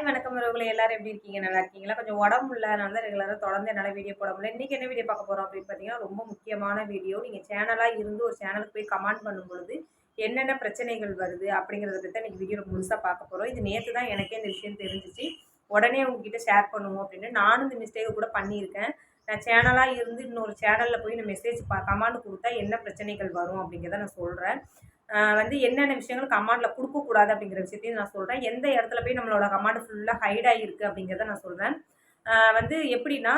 வணக்கம் உறவுகளே எல்லாரும் எப்படி இருக்கீங்க? நல்லா இருக்கீங்களா? கொஞ்சம் உடம்பு முடியல. அதனால தான் ரெகுலரா தொடர்ந்து என்னால வீடியோ போட முடியல. இன்னைக்கு என்ன வீடியோ பார்க்க போறோம் அப்படின்னு பார்த்தீங்கன்னா, ரொம்ப முக்கியமான வீடியோ. நீங்க சேனலா இருந்து ஒரு சேனலுக்கு போய் கமெண்ட் பண்ணும்பொழுது, என்னென்ன பிரச்சனைகள் வருது அப்படிங்கிறத பத்தி தான் இன்னைக்கு வீடியோல முழுசா பார்க்க போறோம். இது நேத்து தான் எனக்கே இந்த விஷயம் தெரிஞ்சுச்சு. உடனே உங்ககிட்ட ஷேர் பண்ணுவோம் அப்படின்னு. நானும் இந்த மிஸ்டேக்க கூட பண்ணியிருக்கேன். நான் சேனலா இருந்து இன்னொரு சேனல்ல போய் இந்த மெசேஜ் கமெண்ட் குடுத்தா என்ன பிரச்சனைகள் வரும் அப்படிங்கிறத நான் சொல்றேன். என்னென்ன விஷயங்கள் கமாண்ட்ல குடுக்கக்கூடாது அப்படிங்கிற விஷயத்தையும் நான் சொல்றேன். எந்த இடத்துல போய் நம்மளோட கமாண்ட் ஃபுல்லா ஹைட் ஆகியிருக்கு அப்படிங்கிறத நான் சொல்றேன். எப்படின்னா,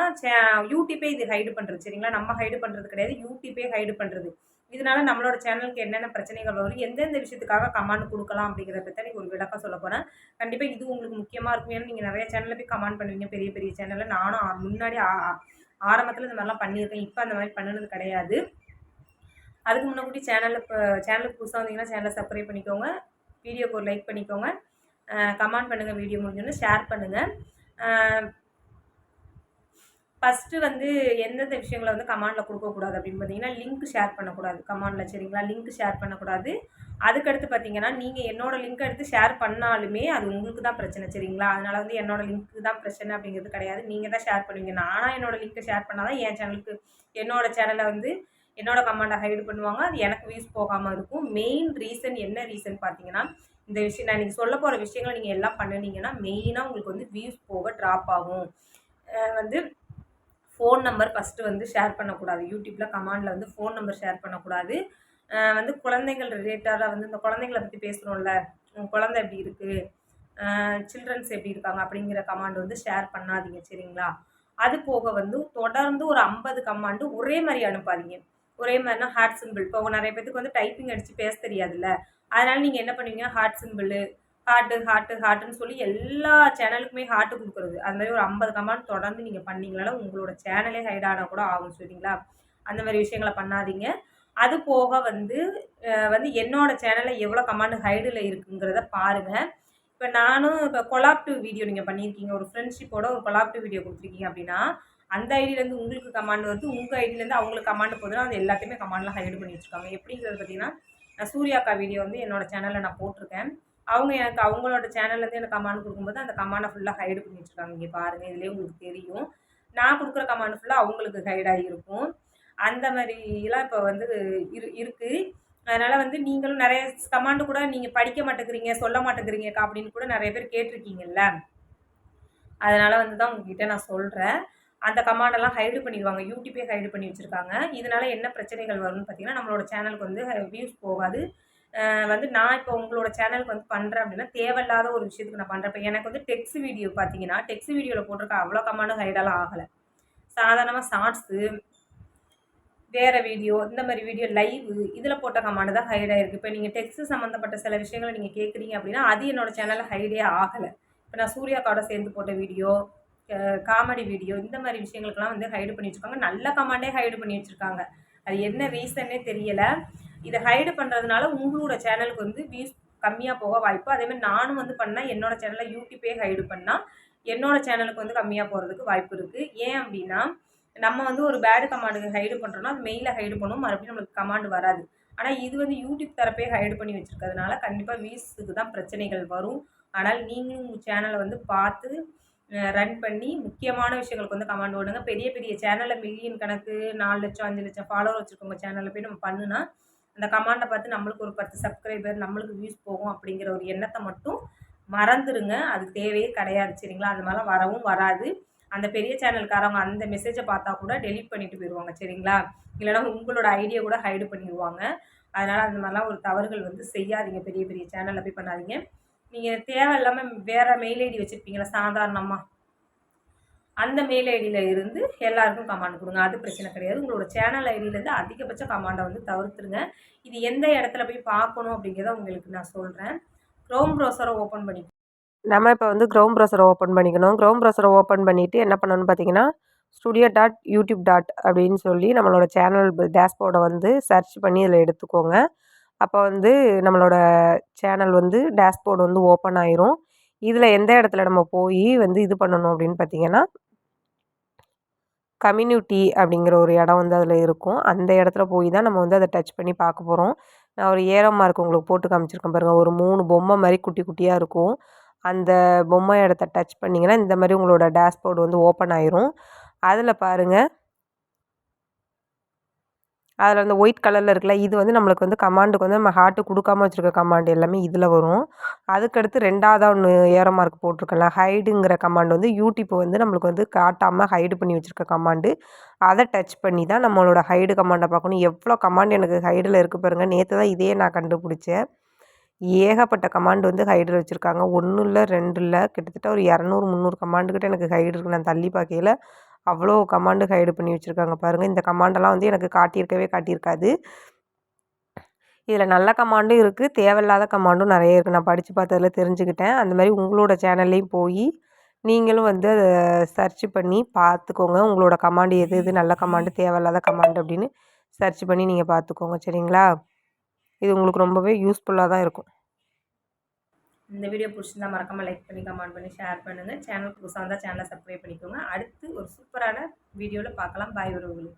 யூடியூப்பே இது ஹைடு பண்ணுறது சரிங்களா? நம்ம ஹைடு பண்ணுறது கிடையாது. யூடியூப்பே ஹைடு பண்ணுறது. இதனால நம்மளோட சேனலுக்கு என்னென்ன பிரச்சனைகள் வரும், எந்தெந்த விஷயத்துக்காக கமாண்ட் குடுக்கலாம் அப்படிங்கிறத பத்தி இன்னைக்கு ஒரு விளக்கம் சொல்லப் போறேன். கண்டிப்பா இது உங்களுக்கு முக்கியமா இருக்கும். ஏன்னா, நீங்க நெறைய சேனல்ல போய் கமெண்ட் பண்ணுவீங்க. பெரிய பெரிய சேனல்ல. நானும் முன்னாடி ஆரம்பத்துல இந்த மாரிலாம் பண்ணியிருக்கேன். இப்ப அந்த மாரி பண்ணுனது கிடையாது. அதுக்கு முன்னாடி சேனலுக்கு புதுசா வந்தீங்கன்னா சேனலை சப்ஸ்கிரைப் பண்ணிக்கோங்க. வீடியோக்கு ஒரு லைக் பண்ணிக்கோங்க. கமெண்ட் பண்ணுங்க. வீடியோ முடிஞ்சோனே ஷேர் பண்ணுங்க. ஃபஸ்ட்டு எந்தெந்த விஷயங்கள கமாண்ட்ல குடுக்கக்கூடாது அப்படின்னு பார்த்தீங்கன்னா, லிங்க் ஷேர் பண்ணக்கூடாது கமாண்ட்ல சரிங்களா? லிங்க் ஷேர் பண்ணக்கூடாது. அதுக்கடுத்து பார்த்தீங்கன்னா, நீங்க என்னோட லிங்க் எடுத்து ஷேர் பண்ணாலுமே அது உங்களுக்கு தான் பிரச்சனை சரிங்களா? அதனால என்னோட லிங்க் தான் பிரச்சனை அப்படிங்கிறது கிடையாது. நீங்க தான் ஷேர் பண்ணுவீங்க. நானா என்னோட லிங்க்க ஷேர் பண்ணா தான் என் சேனலுக்கு என்னோட சேனல என்னோட கமாண்ட ஹைட் பண்ணுவாங்க. அது எனக்கு வியூஸ் போகாம இருக்கும். மெயின் ரீசன் என்ன ரீசன் பார்த்தீங்கன்னா, இந்த விஷயம் நான் இன்னைக்கு சொல்லப் போற விஷயங்கள நீங்க எல்லாம் பண்ணுனீங்கன்னா, மெயினா உங்களுக்கு வியூஸ் போக ட்ராப் ஆகும். வந்து ஃபோன் நம்பர் ஃபஸ்ட்டு ஷேர் பண்ணக்கூடாது. யூடியூப்ல கமாண்ட்ல ஃபோன் நம்பர் ஷேர் பண்ணக்கூடாது. குழந்தைகள் ரிலேட்டடா இந்த குழந்தைங்கள பத்தி பேசுறோம்ல, உங்க குழந்தை எப்படி இருக்கு? சில்ட்ரன்ஸ் எப்படி இருக்காங்க? அப்படிங்கிற கமாண்ட் ஷேர் பண்ணாதீங்க சரிங்களா? அது போக தொடர்ந்து ஒரு 50 கமாண்ட் ஒரே மாரி அனுப்பாதீங்க. ஒரே மாரினா ஹார்ட் சிம்பிள். இப்போ நெறைய பேத்துக்கு டைப்பிங் அடிச்சு பேச தெரியாதுல்ல. அதனால நீங்க என்ன பண்ணுவீங்க, ஹார்ட் சிம்பிளு, ஹார்ட்டுன்னு சொல்லி எல்லா சேனலுக்குமே ஹார்ட் குடுக்குறது. அது மாரி ஒரு 50 கமாண்ட் தொடர்ந்து நீங்க பண்ணீங்கனால, உங்களோட சேனலே ஹைட் ஆனா கூட ஆகும் சரிங்களா? அந்த மாரி விஷயங்கள பண்ணாதீங்க. அது போக என்னோட சேனல்ல எவ்வளோ கமாண்ட் ஹைடுல இருக்குங்கிறத பாருங்க. இப்ப கொலாப்டிவ் வீடியோ நீங்க பண்ணியிருக்கீங்க. ஒரு ஃப்ரெண்ட்ஷிப்போட ஒரு கொலாப்டிவ் வீடியோ குடுத்துருக்கீங்க அப்படின்னா, அந்த ஐடியிலேருந்து உங்களுக்கு கமாண்ட் வருது. உங்க ஐடியிலேருந்து அவங்களுக்கு கமாண்ட் போகுதுன்னா, அது எல்லாத்தையுமே கமாண்ட்ல ஹைட் பண்ணி வச்சுருக்காங்க. எப்படிங்கிறது பார்த்தீங்கன்னா, சூர்யா அக்கா வீடியோ என்னோட சேனல்ல நான் போட்டிருக்கேன். அவங்க எனக்கு அவங்களோட சேனல்லேருந்து எனக்கு கமாண்ட் குடுக்கும்போது, அந்த கமாண்ட ஃபுல்லா ஹைட் பண்ணி வச்சுருக்காங்க. இங்க பாருங்க. இதுலயே உங்களுக்கு தெரியும். நான் குடுக்குற கமாண்ட் ஃபுல்லா அவங்களுக்கு ஹைட் ஆகியிருக்கும். அந்த மாரிலாம் இப்ப இருக்கு. அதனால நீங்களும் நெறைய கமாண்ட் கூட நீங்க படிக்க மாட்டேங்கிறீங்க, சொல்ல மாட்டேங்கிறீங்கக்கா அப்படின்னு கூட நெறைய பேர் கேட்டிருக்கீங்கல்ல. அதனால தான் உங்ககிட்ட நான் சொல்றேன். அந்த கமாண்டெல்லாம் ஹைடு பண்ணிருவாங்க. யூடியூபே ஹைடு பண்ணி வச்சிருக்காங்க. இதனால என்ன பிரச்சனைகள் வரும்னு பார்த்தீங்கன்னா, நம்மளோட சேனலுக்கு வியூஸ் போகாது. நான் இப்போ உங்களோட சேனலுக்கு பண்றேன் அப்படின்னா, தேவையில்லாத ஒரு விஷயத்துக்கு நான் பண்றேன். இப்ப எனக்கு டெக்ஸ்ட் வீடியோ பார்த்தீங்கன்னா, டெக்ஸ்ட் வீடியோல போட்டிருக்க அவ்வளோ கமாண்டும் ஹைடெல்லாம் ஆகல. சாதாரணமா ஷார்ட்ஸு, வேற வீடியோ, இந்த மாரி வீடியோ லைவ் இதில போட்ட கமாண்ட் தான் ஹைட் ஆயிருக்கு. இப்ப நீங்க டெக்ஸ்ட் சம்மந்தப்பட்ட சில விஷயங்கள நீங்க கேட்குறீங்க அப்படின்னா, அது என்னோட சேனல்ல ஹைடே ஆகல. இப்ப நான் சூர்யா அக்காவோட சேர்ந்து போட்ட வீடியோ, காமெடி வீடியோ இந்த மாரி விஷயங்களுக்கெல்லாம் ஹைடு பண்ணி வச்சிருக்காங்க. நல்ல கமாண்டே ஹைடு பண்ணி வச்சிருக்காங்க. அது என்ன ரீசன்னே தெரியல. இத ஹைடு பண்றதுனால உங்களோட சேனலுக்கு வியூஸ் கம்மியா போக வாய்ப்பு. அதே மாரி நானும் பண்ணா என்னோட சேனல்ல யூடியூபே ஹைடு பண்ணா, என்னோட சேனலுக்கு கம்மியா போறதுக்கு வாய்ப்பு இருக்கு. ஏன் அப்டின்னா, நம்ம ஒரு பேட் கமாண்டுக்கு ஹைடு பண்றோம்னா, அது மெயில்ல ஹைடு பண்ணும். மறுபடியும் நம்மளுக்கு கமாண்ட் வராது. ஆனா இது யூடியூப் தரப்பே ஹைடு பண்ணி வச்சிருக்கிறதுனால, கண்டிப்பா வியூஸுக்கு தான் பிரச்சனைகள் வரும். ஆனால் நீங்களும் உங்க சேனல பார்த்து ரன் பண்ணி முக்கியமான விஷயங்களுக்கு கமாண்ட் போடுங்க. பெரிய பெரிய சேனல்ல மில்லியன் கணக்கு 4,00,000 5,00,000 ஃபாலோவர் வச்சிருக்கவங்க சேனல்ல போய் நம்ம பண்ணுனா, அந்த கமாண்ட பார்த்து நம்மளுக்கு ஒரு 10 சப்ஸ்கிரைபர் நம்மளுக்கு வியூஸ் போகும் அப்படிங்கிற ஒரு எண்ணத்த மட்டும் மறந்துருங்க. அது தேவையே கிடையாது சரிங்களா? அந்த மாரிலாம் வரவும் வராது. அந்த பெரிய சேனல்காரவங்க அந்த மெசேஜ பார்த்தா கூட டெலீட் பண்ணிட்டு போயிருவாங்க சரிங்களா? இல்லன்னா உங்களோட ஐடியா கூட ஹைடு பண்ணிருவாங்க. அதனால அந்த மாரிலாம் ஒரு தவறுகள் செய்யாதீங்க. பெரிய பெரிய சேனல்ல போய் பண்ணாதீங்க. நீங்க தேவையில்லாம வேற மெயில் ஐடி வச்சிருப்பீங்கல்ல சாதாரணமா. அந்த மெயில் ஐடியில இருந்து எல்லாருக்கும் கமாண்ட் குடுங்க. அது பிரச்சனை கிடையாது. உங்களோட சேனல் ஐடியிலேருந்து அதிகபட்ச கமாண்ட தவிர்த்துருங்க. இது எந்த இடத்துல போய் பார்க்கணும் அப்படிங்கிறத உங்களுக்கு நான் சொல்றேன். குரோம் ப்ரௌசர ஓப்பன் பண்ணி நம்ம இப்போ குரோம் ப்ரௌசரை ஓப்பன் பண்ணிக்கணும். குரோம் ப்ரௌசரை ஓப்பன் பண்ணிவிட்டு என்ன பண்ணணும்னு பார்த்தீங்கன்னா, studio.youtube. அப்படின்னு சொல்லி நம்மளோட சேனல் டேஷ்போர்டை சர்ச் பண்ணி இதில் எடுத்துக்கோங்க. அப்போ நம்மளோட சேனல் டேஷ்போர்டு ஓப்பன் ஆயிரும். இதில் எந்த இடத்துல நம்ம போய் இது பண்ணணும் அப்படின்னு பார்த்தீங்கன்னா, கம்யூனிட்டி அப்படிங்கிற ஒரு இடம் அதில் இருக்கும். அந்த இடத்துல போய் தான் நம்ம அதை டச் பண்ணி பார்க்க போகிறோம். நான் ஒரு ஏரோ மார்க் உங்களுக்கு போட்டு காமிச்சிருக்கேன் பாருங்கள். ஒரு 3 பொம்மை மாதிரி குட்டி குட்டியாக இருக்கும். அந்த பொம்மை இடத்த டச் பண்ணிங்கன்னா இந்த மாதிரி உங்களோட டேஷ்போர்டு வந்து ஓப்பன் ஆயிரும். அதில் பாருங்கள், அதில் அந்த ஒயிட் கலரில் இருக்குல்ல, இது வந்து நம்மளுக்கு வந்து கமாண்டுக்கு வந்து நம்ம ஹார்ட்டு கொடுக்காம வச்சுருக்க கமாண்டு எல்லாமே இதில் வரும். அதுக்கடுத்து 2வதா ஒன்று ஏரோ மார்க் போட்டிருக்கல, ஹைடுங்கிற கமாண்ட் வந்து யூடியூப் வந்து நம்மளுக்கு வந்து காட்டாமல் ஹைடு பண்ணி வச்சுருக்க கமாண்டு. அதை டச் பண்ணி தான் நம்மளோட ஹைடு கமாண்டை பார்க்கணும். எவ்வளோ கமாண்ட் எனக்கு ஹைடில் இருக்குது பாருங்கள். நேற்று தான் இதே நான் கண்டுபிடிச்சேன். ஏகப்பட்ட கமாண்ட் வந்து ஹைடில் வச்சுருக்காங்க. 1 இல்லை 2 இல்லை, கிட்டத்தட்ட ஒரு 200 300 கமாண்டு கிட்ட எனக்கு ஹைடு இருக்குது. நான் தள்ளி பார்க்கையில அவ்வளோ கமாண்டு ஹைடு பண்ணி வச்சுருக்காங்க பாருங்கள். இந்த கமாண்டெல்லாம் வந்து எனக்கு காட்டியிருக்காது. இதில் நல்ல கமாண்டும் இருக்குது, தேவையில்லாத கமாண்டும் நிறைய இருக்குது. நான் படித்து பார்த்ததில் தெரிஞ்சுக்கிட்டேன். அந்த மாதிரி உங்களோட சேனல்லையும் போய் நீங்களும் வந்து அதை சர்ச் பண்ணி பார்த்துக்கோங்க. உங்களோட கமாண்டு எது எது நல்ல கமாண்டு, தேவையில்லாத கமாண்டு அப்படின்னு சர்ச் பண்ணி நீங்கள் பார்த்துக்கோங்க. சரிங்களா? இது உங்களுக்கு ரொம்பவே யூஸ்ஃபுல்லாக தான் இருக்கும். இந்த வீடியோ பிடிச்சிருந்தா மறக்காமல் லைக் பண்ணி, கமெண்ட் பண்ணி, ஷேர் பண்ணுங்கள். சேனல் புதுசாக இருந்தால் சேனலை சப்ஸ்கிரைப் பண்ணிக்கோங்க. அடுத்து ஒரு சூப்பரான வீடியோவில் பார்க்கலாம். பாய் உறவுகளே.